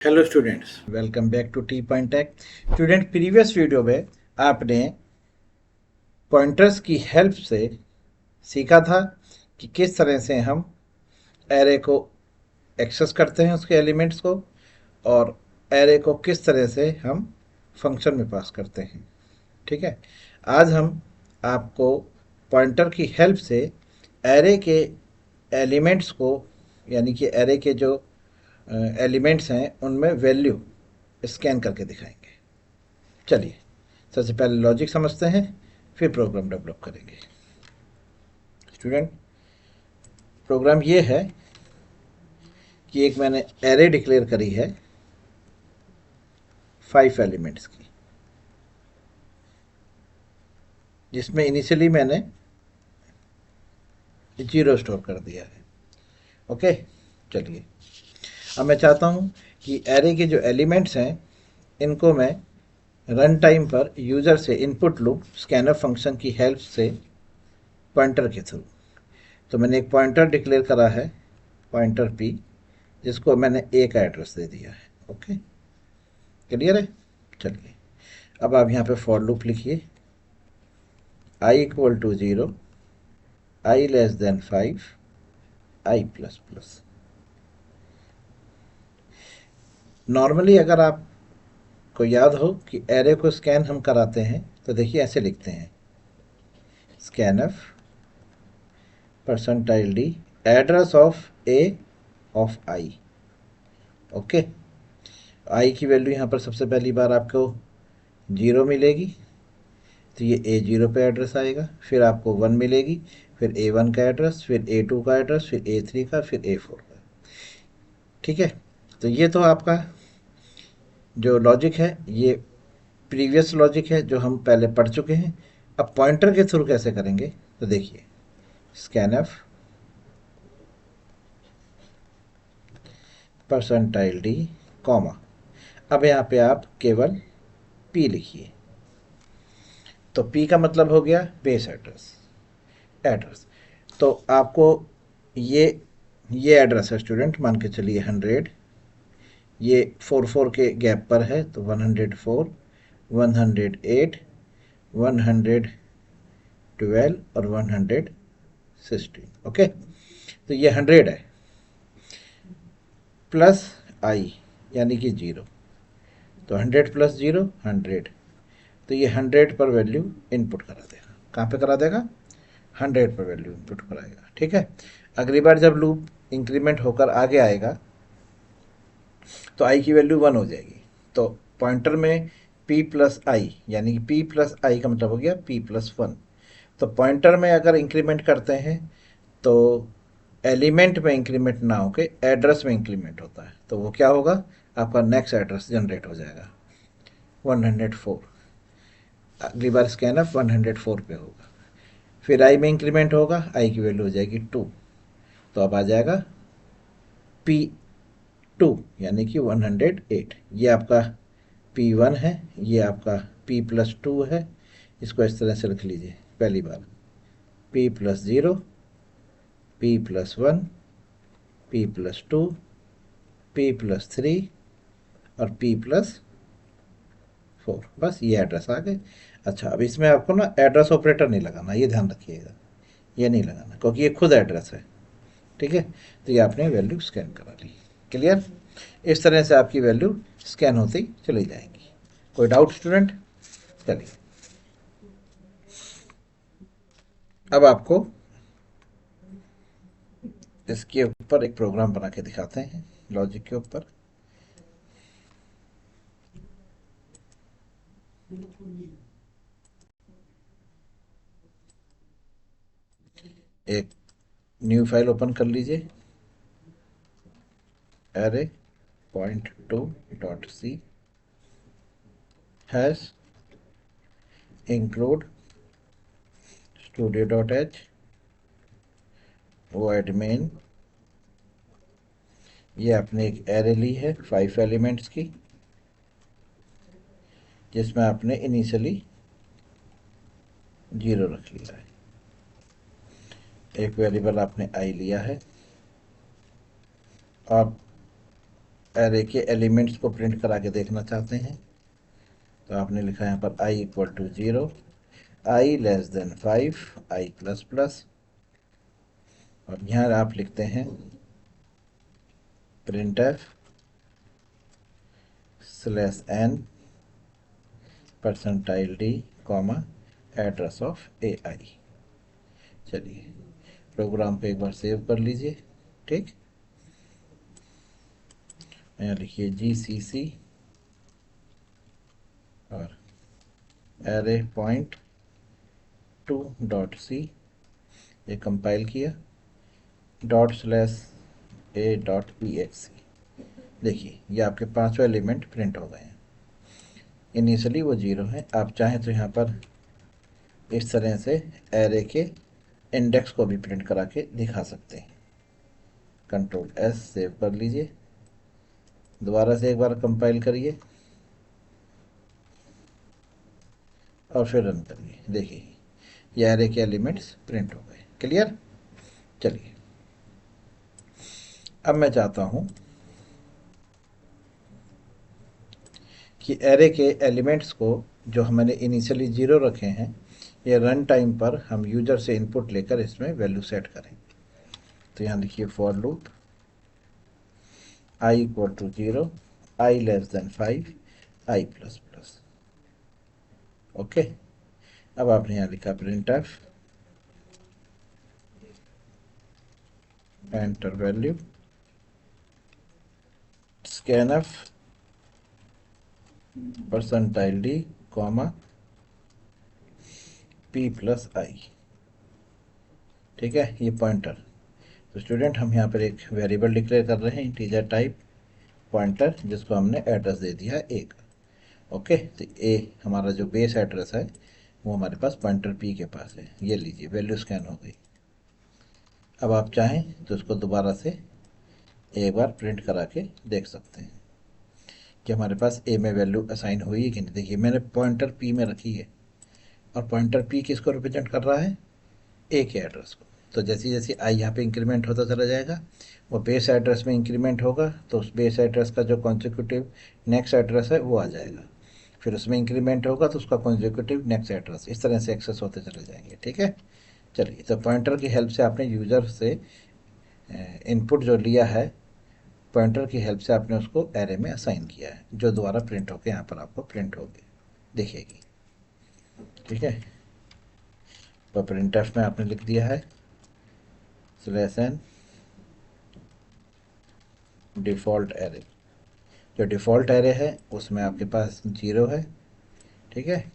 Hello students, welcome back to T point tech. Student, previous video में आपने pointers की help से सीखा था कि किस तरह से हम एरे को एक्सेस करते हैं, उसके एलिमेंट्स को, और एरे को किस तरह से हम फंक्शन में पास करते हैं। ठीक है, आज हम आपको पॉइंटर की हेल्प से एरे के एलिमेंट्स को, यानी कि एरे के जो एलिमेंट्स हैं उनमें वैल्यू स्कैन करके दिखाएंगे। चलिए, सबसे पहले लॉजिक समझते हैं, फिर प्रोग्राम डेवलप करेंगे। स्टूडेंट, प्रोग्राम ये है कि एक मैंने एरे डिक्लेयर करी है 5 एलिमेंट्स की, जिसमें इनिशियली मैंने 0 स्टोर कर दिया है। ओके, चलिए, अब मैं चाहता हूँ कि एरे के जो एलिमेंट्स हैं इनको मैं रन टाइम पर यूज़र से इनपुट लूँ स्कैनर फंक्शन की हेल्प से पॉइंटर के थ्रू। तो मैंने एक पॉइंटर डिक्लेयर करा है, पॉइंटर पी, जिसको मैंने ए का एड्रेस दे दिया है। ओके, क्लियर है। चलिए, अब आप यहाँ पे फॉर लूप लिखिए, i equal to 0, i less than 5, i plus plus. Normally अगर आपको याद हो कि एरे को स्कैन हम कराते हैं तो देखिए ऐसे लिखते हैं, scan f percentile d address of a of i. Okay, i की वैल्यू यहाँ पर सबसे पहली बार आपको 0 मिलेगी, तो ये A0 पे एड्रेस आएगा, फिर आपको 1 मिलेगी, फिर A1 का एड्रेस, फिर A2 का एड्रेस, फिर A3 का, फिर A4 का। ठीक है, तो ये तो आपका जो लॉजिक है ये प्रीवियस लॉजिक है जो हम पहले पढ़ चुके हैं। अब पॉइंटर के थ्रू कैसे करेंगे, तो देखिए, scan f percentile d comma, अब यहाँ पे आप केवल पी लिखिए। तो पी का मतलब हो गया बेस एड्रेस। एड्रेस तो आपको ये ये एड्रेस है स्टूडेंट, मान के चलिए 100, ये 4 के गैप पर है, तो 104, 108, 112 और 116। ओके, तो ये 100 है प्लस आई यानी कि 0, तो 100 प्लस 0 100, तो ये 100 पर वैल्यू इनपुट करा देगा। कहाँ पे करा देगा? 100 पर वैल्यू इनपुट कराएगा। ठीक है, अगली बार जब लूप इंक्रीमेंट होकर आगे आएगा तो आई की वैल्यू 1 हो जाएगी। तो पॉइंटर में p प्लस आई, यानी कि p प्लस आई का मतलब हो गया p प्लस 1। तो पॉइंटर में अगर इंक्रीमेंट करते हैं तो एलिमेंट में इंक्रीमेंट ना होके एड्रेस में इंक्रीमेंट होता है, तो वो क्या होगा, आपका नेक्स्ट एड्रेस जनरेट हो जाएगा 104। अगली बार स्कैनअप 104 पे होगा, फिर आई में इंक्रीमेंट होगा, आई की वैल्यू हो जाएगी 2, तो अब आ जाएगा P2 यानी कि 108। ये आपका P1 है, ये आपका P प्लस 2 है। इसको इस तरह से रख लीजिए, पहली बार P plus 0, P plus 1, P plus 2, P plus 3 और P प्लस 4। बस ये एड्रेस आ गए। अच्छा, अब इसमें आपको ना एड्रेस ऑपरेटर नहीं लगाना, ये ध्यान रखिएगा, ये नहीं लगाना क्योंकि ये खुद एड्रेस है। ठीक है, तो ये आपने वैल्यू स्कैन करा ली। क्लियर? इस तरह से आपकी वैल्यू स्कैन होती चली जाएंगी। कोई डाउट स्टूडेंट? चलिए, अब आपको इसके ऊपर एक प्रोग्राम बना के दिखाते हैं, लॉजिक के ऊपर। एक न्यू फाइल ओपन कर लीजिए, array point to dot c hash include studio dot h void main. ये आपने एक एरे ली है 5 एलिमेंट्स की, जिसमें आपने इनिशियली 0 रख लिया है। एक वेरिएबल आपने आई लिया है, और एरे के एलिमेंट्स को प्रिंट करा के देखना चाहते हैं, तो आपने लिखा यहाँ पर i equal to 0, i less than 5, i plus plus, और यहाँ आप लिखते हैं print f slash n percentile d comma address of a i. चलिए प्रोग्राम को एक बार सेव कर लीजिए। ठीक, यहाँ लिखिए GCC और एरे पॉइंट 2.c, ये कंपाइल किया, dot slash A dot E x. देखिए ये आपके पांचों एलिमेंट प्रिंट हो गए हैं। इनिशियली वो 0 है, आप चाहें तो यहाँ पर इस तरह से एरे के इंडेक्स को भी प्रिंट करा के दिखा सकते हैं। कंट्रोल एस सेव कर लीजिए, दोबारा से एक बार कंपाइल करिए और फिर रन करिए। देखिए ये एरे के एलिमेंट्स प्रिंट हो गए। क्लियर। चलिए अब मैं चाहता हूं कि एरे के एलिमेंट्स को जो हमने इनिशियली 0 रखे हैं, ये रन टाइम पर हम यूजर से इनपुट लेकर इसमें वैल्यू सेट करें। तो यहाँ लिखिए for loop i equal to 0, i less than 5, i plus plus. Okay, अब आपने यहाँ लिखा print f enter value scan f percentile d comma p plus i. ठीक है, ये पॉइंटर। तो स्टूडेंट हम यहाँ पर एक वेरिएबल डिक्लेयर कर रहे हैं, इंटीजर टाइप पॉइंटर, जिसको हमने एड्रेस दे दिया है a का। ओके, तो a हमारा जो बेस एड्रेस है वो हमारे पास पॉइंटर p के पास है। ये लीजिए वैल्यू स्कैन हो गई। अब आप चाहें तो उसको दोबारा से एक बार प्रिंट करा के देख सकते हैं कि हमारे पास a में वैल्यू असाइन हुई है कि नहीं। देखिए मैंने पॉइंटर p में रखी है, और पॉइंटर p किसको रिप्रेजेंट कर रहा है, a के एड्रेस को। तो जैसे जैसे i यहाँ पे इंक्रीमेंट होता चला जाएगा, वो बेस एड्रेस में इंक्रीमेंट होगा, तो उस बेस एड्रेस का जो कॉन्जिक्यूटिव नेक्स्ट एड्रेस है वो आ जाएगा, फिर उसमें इंक्रीमेंट होगा तो उसका कॉन्जिक्यूटिव नेक्स्ट एड्रेस, इस तरह से एक्सेस होते चले जाएंगे। ठीक है। चलिए, तो पॉइंटर की हेल्प से आपने यूज़र से इनपुट जो लिया है, पॉइंटर की हेल्प से आपने उसको एरे में असाइन किया है, जो दोबारा प्रिंट होकर यहाँ पर आपको प्रिंट होगी दिखेगी। ठीक है, तो प्रिंट एफ में आपने लिख दिया है स्लैश एन डिफ़ॉल्ट एरे। जो डिफ़ॉल्ट एरे है उसमें आपके पास 0 है। ठीक है,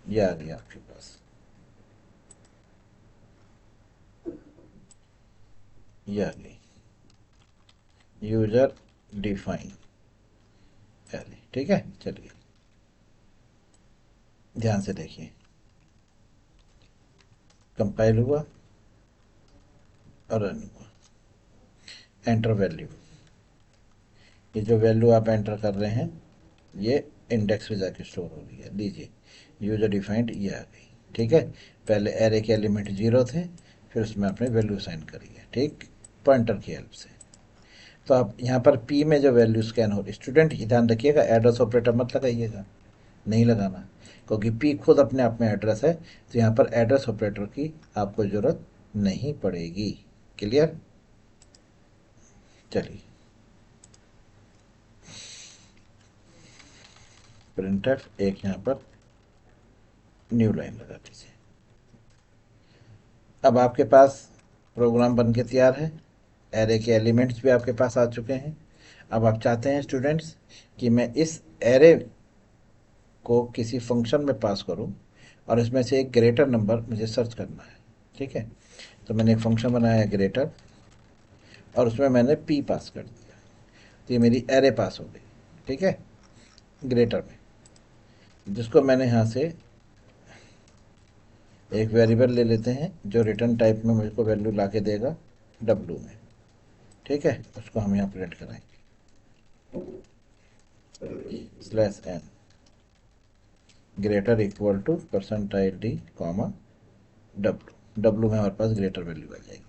ये आ गया आपके पास, ये आ गई यूजर डिफाइन एरे। ठीक है, चलिए ध्यान से देखिए, कंपाइल हुआ और रन हुआ। एंटर वैल्यू, ये जो वैल्यू आप एंटर कर रहे हैं ये इंडेक्स में जाके स्टोर हो रही है। लीजिए यूजर डिफाइंड ये आ गई। ठीक है, पहले एरे के एलिमेंट 0 थे, फिर उसमें आपने वैल्यू साइन करी है। ठीक, पॉइंटर की हेल्प से। तो आप यहाँ पर p में जो वैल्यू स्कैन हो रही, स्टूडेंट ही ध्यान रखिएगा एड्रेस ऑपरेटर मत लगाइएगा, नहीं लगाना, क्योंकि p खुद अपने आप में एड्रेस है, तो यहाँ पर एड्रेस ऑपरेटर की आपको ज़रूरत नहीं पड़ेगी। क्लियर। चलिए प्रिंटफ एक यहाँ पर न्यू लाइन लगा दीजिए। अब आपके पास प्रोग्राम बन के तैयार है, एरे के एलिमेंट्स भी आपके पास आ चुके हैं। अब आप चाहते हैं स्टूडेंट्स कि मैं इस एरे को किसी फंक्शन में पास करूं, और इसमें से एक ग्रेटर नंबर मुझे सर्च करना है। ठीक है, तो मैंने एक फंक्शन बनाया है ग्रेटर, और उसमें मैंने p पास कर दिया, तो ये मेरी एरे पास हो गई। ठीक है, ग्रेटर में, जिसको मैंने यहाँ से एक वेरिएबल ले लेते हैं जो रिटर्न टाइप में मुझको वैल्यू ला के देगा w में। ठीक है, उसको हम यहाँ प्रिंट कराएंगे slash n greater equal to percentile d comma w में हमारे पास ग्रेटर वैल्यू आ जाएगी।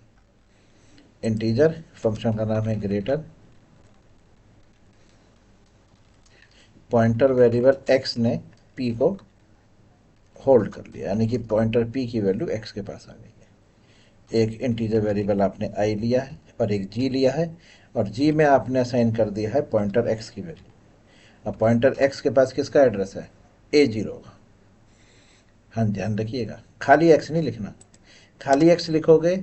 इंटीजर फंक्शन का नाम है ग्रेटर, पॉइंटर वेरिएबल x ने p को होल्ड कर लिया, यानी कि पॉइंटर p की वैल्यू x के पास आ गई है। एक इंटीजर वेरिएबल आपने i लिया है और एक g लिया है, और g में आपने असाइन कर दिया है पॉइंटर x की वैल्यू। अब पॉइंटर x के पास किसका एड्रेस है? a0 का। हाँ, ध्यान रखिएगा, खाली x नहीं लिखना। खाली x लिखोगे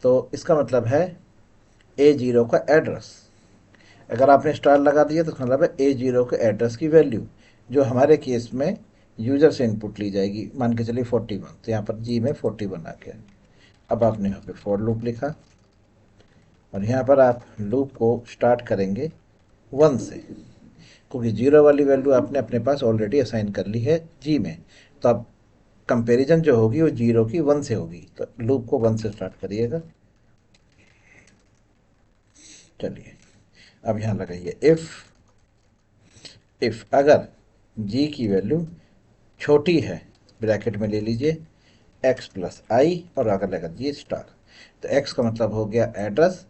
तो इसका मतलब है a0 का एड्रेस। अगर आपने स्टार लगा दिया तो मतलब है a0 के एड्रेस की वैल्यू, जो हमारे केस में यूजर से इनपुट ली जाएगी। मान के चलिए 41, तो यहाँ पर जी में 41 आ गया। अब आपने यहाँ पे फॉर लूप लिखा, और यहाँ पर आप लूप को स्टार्ट करेंगे 1 से, क्योंकि 0 वाली वैल्यू आपने अपने पास ऑलरेडी असाइन कर ली है जी में। तो अब कंपेरिजन जो होगी वो 0 की 1 से होगी, तो लूप को 1 से स्टार्ट करिएगा। चलिए अब यहाँ लगाइए इफ़ अगर जी की वैल्यू छोटी है, ब्रैकेट में ले लीजिए x प्लस आई, और अगर लगा दिए स्टार, तो x का मतलब हो गया एड्रेस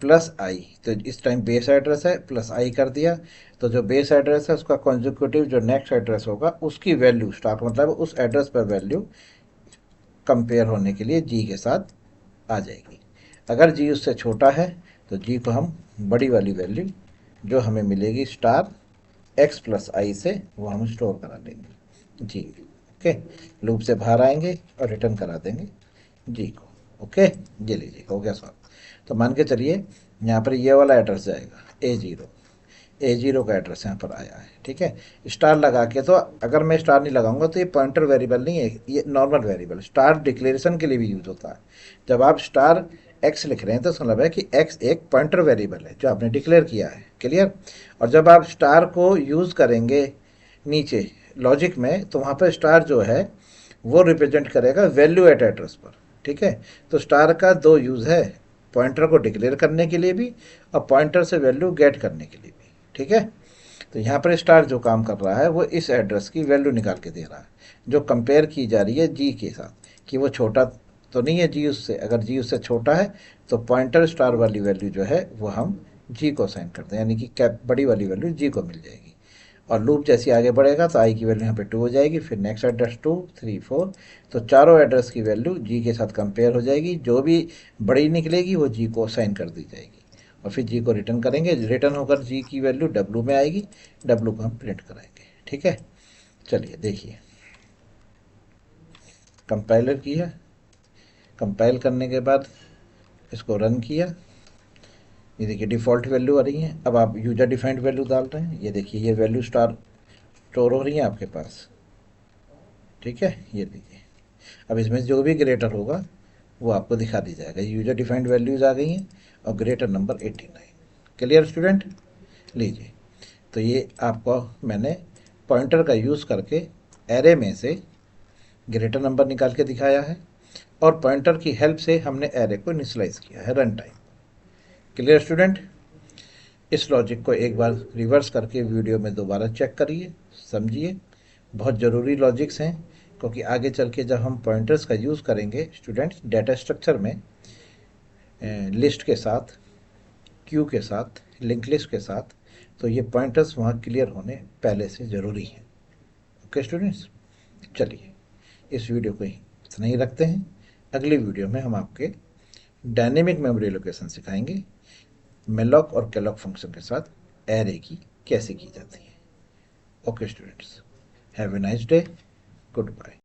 प्लस आई, तो इस टाइम बेस एड्रेस है, प्लस आई कर दिया, तो जो बेस एड्रेस है उसका कॉन्जिक्यूटिव जो नेक्स्ट एड्रेस होगा उसकी वैल्यू, स्टार का मतलब उस एड्रेस पर वैल्यू कंपेयर होने के लिए जी के साथ आ जाएगी। अगर जी उससे छोटा है तो जी को हम बड़ी वाली वैल्यू जो हमें मिलेगी स्टार x प्लस आई से, वो हम स्टोर करा लेंगे जी। ओके, लूप से बाहर आएंगे और रिटर्न करा देंगे जी को। ओके, ये लीजिए हो गया सॉल्व। तो मान के चलिए यहाँ पर ये वाला एड्रेस जाएगा a0 का एड्रेस यहाँ पर आया है, ठीक है। स्टार लगा के, तो अगर मैं स्टार नहीं लगाऊंगा तो ये पॉइंटर वेरिएबल नहीं है, ये नॉर्मल वेरिएबल, स्टार डिक्लेरेशन के लिए भी यूज़ होता है। जब आप स्टार x लिख रहे हैं तो इसका मतलब है कि x एक पॉइंटर वेरिएबल है जो आपने डिक्लेयर किया है, क्लियर। और जब आप स्टार को यूज़ करेंगे नीचे लॉजिक में, तो वहाँ पर स्टार जो है वो रिप्रेजेंट करेगा वैल्यू एट एड्रेस पर, ठीक है। तो स्टार का दो यूज़ है, पॉइंटर को डिक्लेयर करने के लिए भी और पॉइंटर से वैल्यू गेट करने के लिए भी, ठीक है। तो यहाँ पर स्टार जो काम कर रहा है वो इस एड्रेस की वैल्यू निकाल के दे रहा है, जो कंपेयर की जा रही है जी के साथ, कि वो छोटा तो नहीं है जी उससे। अगर जी उससे छोटा है तो पॉइंटर स्टार वाली वैल्यू जो है वो हम जी को असाइन करते हैं, यानी कि कैप बड़ी वाली वैल्यू जी को मिल जाएगी। और लूप जैसे आगे बढ़ेगा तो आई की वैल्यू यहाँ पे 2 हो जाएगी, फिर नेक्स्ट एड्रेस 2 3 4, तो चारों एड्रेस की वैल्यू जी के साथ कंपेयर हो जाएगी, जो भी बड़ी निकलेगी वो जी को असाइन कर दी जाएगी, और फिर जी को रिटर्न करेंगे, रिटर्न होकर जी की वैल्यू डब्लू में आएगी, डब्लू को हम प्रिंट कराएंगे, ठीक है। चलिए देखिए, कंपाइलर किया, कंपाइल करने के बाद इसको रन किया, ये देखिए डिफ़ॉल्ट वैल्यू आ रही है। अब आप यूजर डिफाइंड वैल्यू डाल रहे हैं, ये देखिए ये वैल्यू स्टार स्टोर हो रही है आपके पास, ठीक है। ये लीजिए, अब इसमें जो भी ग्रेटर होगा वो आपको दिखा दी जाएगा। यूजर डिफाइंड वैल्यूज़ आ गई हैं और ग्रेटर नंबर 89। Clear student? लीजिए, तो ये आपको मैंने पॉइंटर का यूज़ करके एरे में से ग्रेटर नंबर निकाल के दिखाया है, और पॉइंटर की हेल्प से हमने एरे को इनिशियलाइज किया है रन टाइम। Clear student? इस लॉजिक को एक बार रिवर्स करके वीडियो में दोबारा चेक करिए, समझिए, बहुत ज़रूरी लॉजिक्स हैं, क्योंकि आगे चल के जब हम पॉइंटर्स का यूज़ करेंगे स्टूडेंट्स डेटा स्ट्रक्चर में, लिस्ट के साथ, क्यू के साथ, लिंक लिस्ट के साथ, तो ये पॉइंटर्स वहाँ क्लियर होने पहले से ज़रूरी हैं। ओके स्टूडेंट्स, चलिए इस वीडियो को इतना ही रखते हैं। अगली वीडियो में हम आपके डायनेमिक मेमोरी लोकेशन सिखाएंगे, मेलॉक और कैलॉक फंक्शन के साथ एरे की कैसे की जाती है। Okay students, have a nice day, good bye.